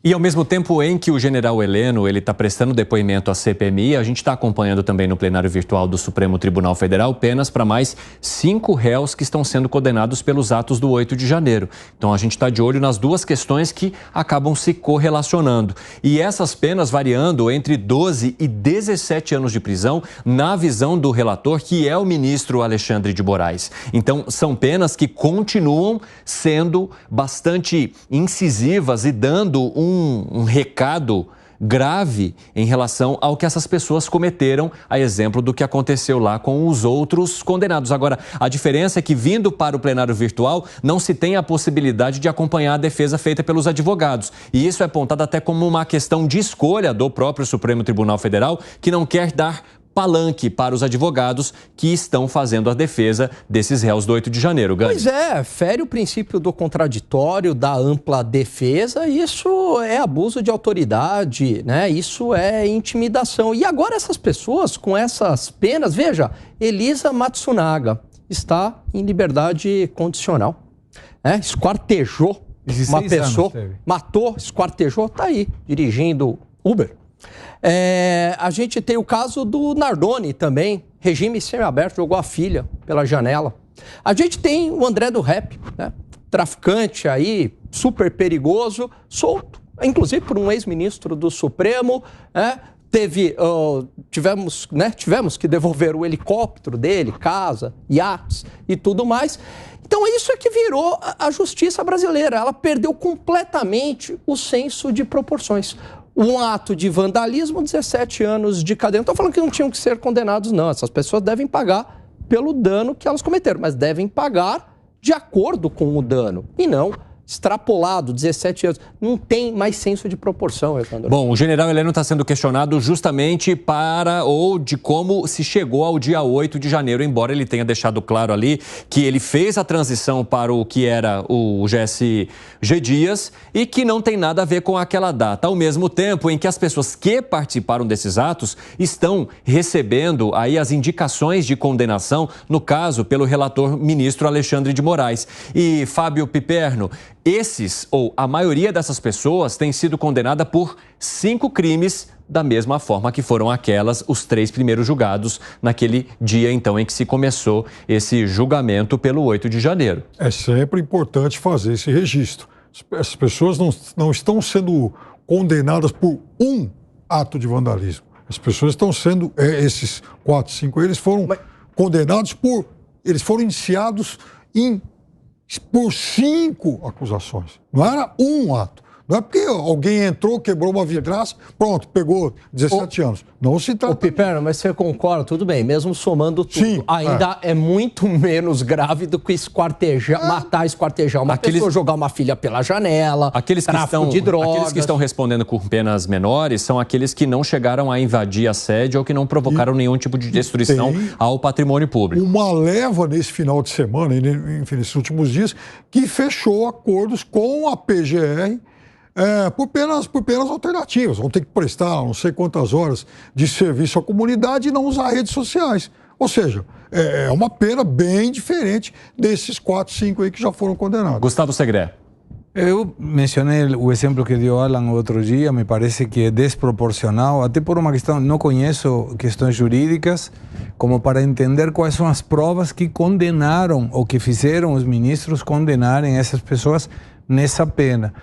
E ao mesmo tempo em que o general Heleno está prestando depoimento à CPMI, a gente está acompanhando também no plenário virtual do Supremo Tribunal Federal penas para mais 5 réus que estão sendo condenados pelos atos do 8 de janeiro. Então a gente está de olho nas duas questões que acabam se correlacionando. E essas penas variando entre 12 e 17 anos de prisão, na visão do relator, que é o ministro Alexandre de Moraes. Então são penas que continuam sendo bastante incisivas e dando um recado grave em relação ao que essas pessoas cometeram, a exemplo do que aconteceu lá com os outros condenados. Agora, a diferença é que, vindo para o plenário virtual, não se tem a possibilidade de acompanhar a defesa feita pelos advogados. E isso é apontado até como uma questão de escolha do próprio Supremo Tribunal Federal, que não quer dar palanque para os advogados que estão fazendo a defesa desses réus do 8 de janeiro. Gani. Pois é, fere o princípio do contraditório, da ampla defesa, isso é abuso de autoridade, né? Isso é intimidação. E agora essas pessoas com essas penas, veja, Elisa Matsunaga está em liberdade condicional, né? Esquartejou uma pessoa, matou, esquartejou, está aí, dirigindo Uber. A gente tem o caso do Nardoni também, regime semiaberto, jogou a filha pela janela. A gente tem o André do Rap, né? Traficante aí, super perigoso, solto, inclusive por um ex-ministro do Supremo, né? Tivemos que devolver o helicóptero dele, casa, iates e tudo mais. Então isso é que virou a justiça brasileira, ela perdeu completamente o senso de proporções. Um ato de vandalismo, 17 anos de cadeia. Não estou falando que não tinham que ser condenados, não. Essas pessoas devem pagar pelo dano que elas cometeram, mas devem pagar de acordo com o dano. E não extrapolado, 17 anos. Não tem mais senso de proporção, Evandro. Bom, o general Heleno está sendo questionado justamente de como se chegou ao dia 8 de janeiro, embora ele tenha deixado claro ali que ele fez a transição para o que era o GSG Dias e que não tem nada a ver com aquela data. Ao mesmo tempo em que as pessoas que participaram desses atos estão recebendo aí as indicações de condenação, no caso, pelo relator ministro Alexandre de Moraes. E, Fábio Piperno, a maioria dessas pessoas tem sido condenada por 5 crimes, da mesma forma que foram os 3 primeiros julgados naquele dia, então, em que se começou esse julgamento pelo 8 de janeiro. É sempre importante fazer esse registro. Essas pessoas não estão sendo condenadas por um ato de vandalismo. As pessoas estão sendo, esses 4, 5, eles foram condenados eles foram indiciados por 5 acusações. Não era um ato. Não é porque alguém entrou, quebrou uma vidraça, pronto, pegou 17 anos. Não se trata... Piperno, mas você concorda, tudo bem, mesmo somando tudo, sim, ainda é muito menos grave do que matar, esquartejar uma pessoa, jogar uma filha pela janela, tráfico de drogas. Aqueles que estão respondendo com penas menores são aqueles que não chegaram a invadir a sede ou que não provocaram nenhum tipo de destruição ao patrimônio público. Uma leva nesse final de semana, enfim, nesses últimos dias, que fechou acordos com a PGR por penas alternativas. Vão ter que prestar não sei quantas horas de serviço à comunidade e não usar redes sociais. Ou seja, é uma pena bem diferente desses 4, 5 aí que já foram condenados. Gustavo Segré. Eu mencionei o exemplo que deu Alan outro dia, me parece que é desproporcional, até por uma questão, não conheço questões jurídicas, como para entender quais são as provas que condenaram ou que fizeram os ministros condenarem essas pessoas nessa pena.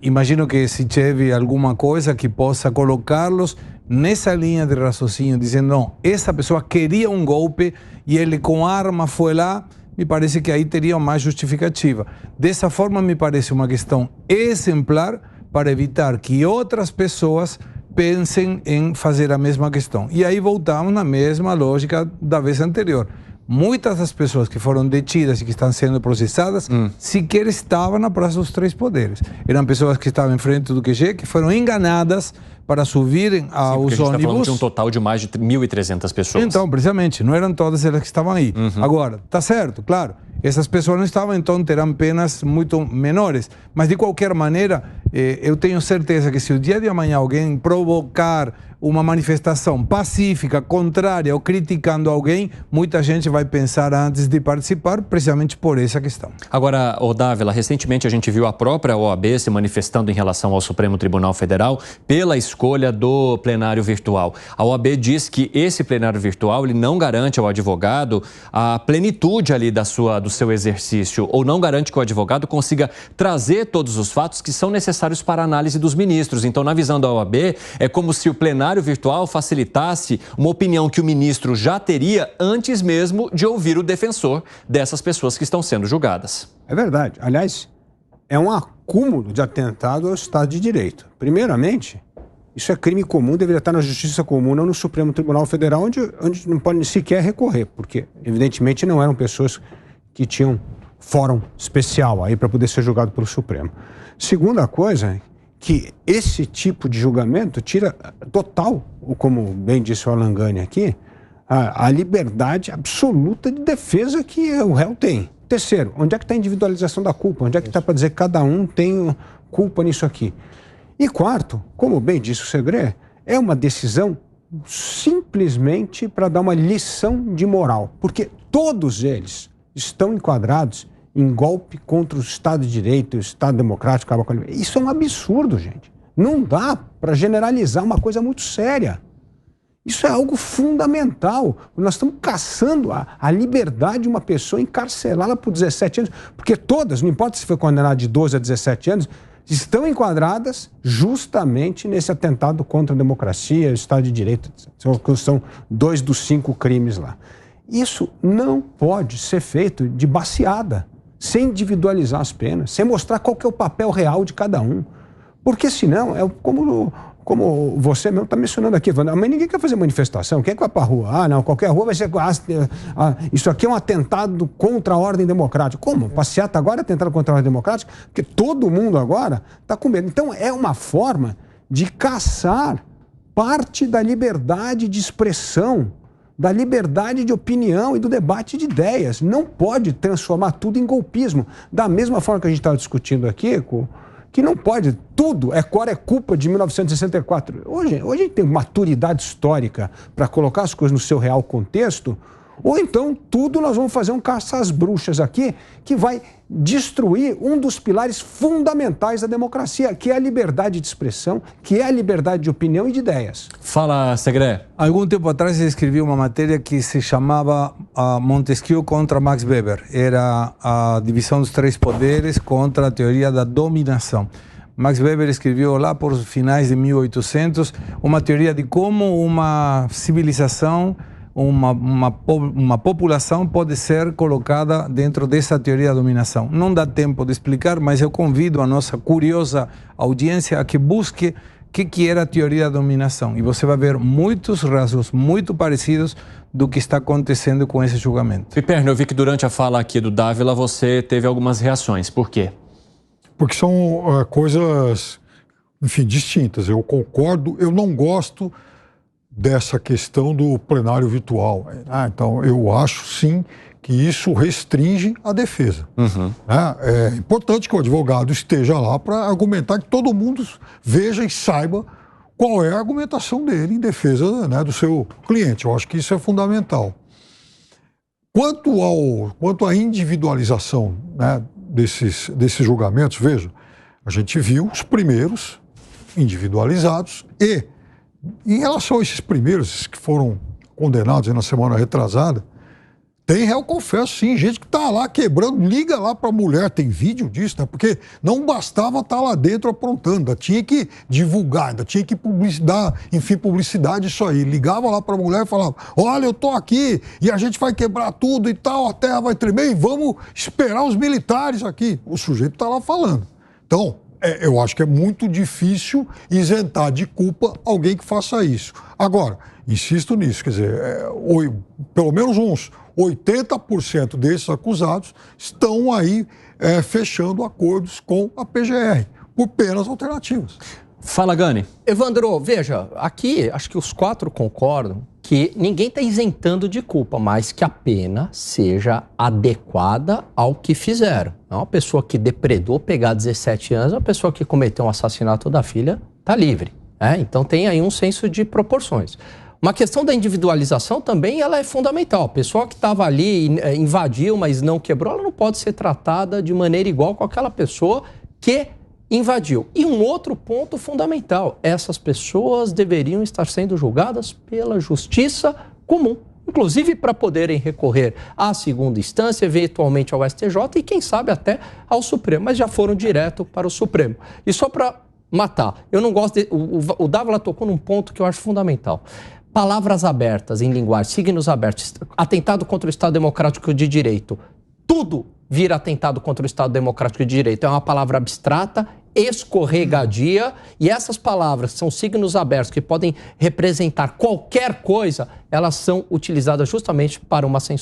Imagino que se teve alguma coisa que possa colocá-los nessa linha de raciocínio, dizendo, não, essa pessoa queria um golpe e ele com arma foi lá, me parece que aí teria mais justificativa. Dessa forma, me parece uma questão exemplar para evitar que outras pessoas pensem em fazer a mesma questão. E aí voltamos na mesma lógica da vez anterior. Muitas das pessoas que foram detidas e que estão sendo processadas sequer estavam na Praça dos Três Poderes. Eram pessoas que estavam em frente do QG, que foram enganadas para subirem aos ônibus. A gente está falando de um total de mais de 1.300 pessoas. Então, precisamente, não eram todas elas que estavam aí. Agora, tá certo, claro, essas pessoas não estavam, então terão penas muito menores. Mas, de qualquer maneira, eu tenho certeza que se o dia de amanhã alguém provocar uma manifestação pacífica, contrária ou criticando alguém, muita gente vai pensar antes de participar, precisamente por essa questão. Agora, Dávila, recentemente a gente viu a própria OAB se manifestando em relação ao Supremo Tribunal Federal pela escolha do plenário virtual. A OAB diz que esse plenário virtual ele não garante ao advogado a plenitude ali do seu exercício, ou não garante que o advogado consiga trazer todos os fatos que são necessários para a análise dos ministros. Então, na visão da OAB, é como se o plenário virtual facilitasse uma opinião que o ministro já teria antes mesmo de ouvir o defensor dessas pessoas que estão sendo julgadas. É verdade. Aliás, é um acúmulo de atentado ao Estado de Direito. Primeiramente, isso é crime comum, deveria estar na Justiça Comum, não no Supremo Tribunal Federal, onde não pode sequer recorrer, porque, evidentemente, não eram pessoas que tinham fórum especial aí para poder ser julgado pelo Supremo. Segunda coisa, que esse tipo de julgamento tira total, como bem disse o Alan Gani aqui, a liberdade absoluta de defesa que o réu tem. Terceiro, onde é que está a individualização da culpa? Onde é que está para dizer que cada um tem culpa nisso aqui? E quarto, como bem disse o Segré, é uma decisão simplesmente para dar uma lição de moral, porque todos eles estão enquadrados em golpe contra o Estado de Direito, o Estado Democrático. Isso é um absurdo, gente. Não dá para generalizar uma coisa muito séria. Isso é algo fundamental. Nós estamos caçando a liberdade de uma pessoa, encarcelá-la por 17 anos, porque todas, não importa se foi condenada de 12 a 17 anos, estão enquadradas justamente nesse atentado contra a democracia, o Estado de Direito. São 2 dos 5 crimes lá. Isso não pode ser feito de baseada, sem individualizar as penas, sem mostrar qual que é o papel real de cada um. Porque senão, é como você mesmo está mencionando aqui, mas ninguém quer fazer manifestação, quem é que vai para a rua? Ah, não, qualquer rua vai ser... isso aqui é um atentado contra a ordem democrática. Como? Passeata agora é atentado contra a ordem democrática? Porque todo mundo agora está com medo. Então, é uma forma de caçar parte da liberdade de expressão, da liberdade de opinião e do debate de ideias. Não pode transformar tudo em golpismo. Da mesma forma que a gente estava discutindo aqui, que não pode, tudo é culpa de 1964. Hoje a gente tem maturidade histórica para colocar as coisas no seu real contexto, ou então tudo nós vamos fazer um caça às bruxas aqui, que vai destruir um dos pilares fundamentais da democracia, que é a liberdade de expressão, que é a liberdade de opinião e de ideias. Fala, Segré. Algum tempo atrás eu escrevi uma matéria que se chamava Montesquieu contra Max Weber. Era a divisão dos 3 poderes contra a teoria da dominação. Max Weber escreveu lá por finais de 1800 uma teoria de como uma civilização, uma população pode ser colocada dentro dessa teoria da dominação. Não dá tempo de explicar, mas eu convido a nossa curiosa audiência a que busque o que era a teoria da dominação. E você vai ver muitos rasgos muito parecidos do que está acontecendo com esse julgamento. Piperno, eu vi que durante a fala aqui do Dávila você teve algumas reações. Por quê? Porque são coisas, enfim, distintas. Eu concordo, eu não gosto dessa questão do plenário virtual. Então, eu acho, sim, que isso restringe a defesa. É importante que o advogado esteja lá para argumentar, que todo mundo veja e saiba qual é a argumentação dele em defesa, né, do seu cliente. Eu acho que isso é fundamental. Quanto à individualização, né, desses julgamentos, veja, a gente viu os primeiros individualizados e, em relação a esses primeiros que foram condenados na semana retrasada, tem réu confesso, sim, gente que está lá quebrando, liga lá para a mulher, tem vídeo disso, né? Porque não bastava estar lá dentro aprontando, ainda tinha que divulgar, ainda tinha que dar, enfim, publicidade isso aí. Ligava lá para a mulher e falava, olha, eu estou aqui e a gente vai quebrar tudo e tal, a terra vai tremer e vamos esperar os militares aqui. O sujeito está lá falando. Então, eu acho que é muito difícil isentar de culpa alguém que faça isso. Agora, insisto nisso, quer dizer, pelo menos uns 80% desses acusados estão aí fechando acordos com a PGR, por penas alternativas. Fala, Gani. Evandro, veja, aqui acho que os 4 concordam que ninguém está isentando de culpa, mas que a pena seja adequada ao que fizeram. Não, uma pessoa que depredou pegar 17 anos, uma pessoa que cometeu um assassinato da filha está livre. Então tem aí um senso de proporções. Uma questão da individualização também ela é fundamental. A pessoa que estava ali invadiu, mas não quebrou, ela não pode ser tratada de maneira igual com aquela pessoa que invadiu. E um outro ponto fundamental, essas pessoas deveriam estar sendo julgadas pela justiça comum, inclusive para poderem recorrer à segunda instância, eventualmente ao STJ e quem sabe até ao Supremo, mas já foram direto para o Supremo. E só para matar, eu não gosto o Dávila tocou num ponto que eu acho fundamental. Palavras abertas em linguagem, signos abertos, atentado contra o Estado Democrático de Direito, tudo vira atentado contra o Estado Democrático de Direito. É uma palavra abstrata, escorregadia, e essas palavras, que são signos abertos, que podem representar qualquer coisa, elas são utilizadas justamente para uma censura.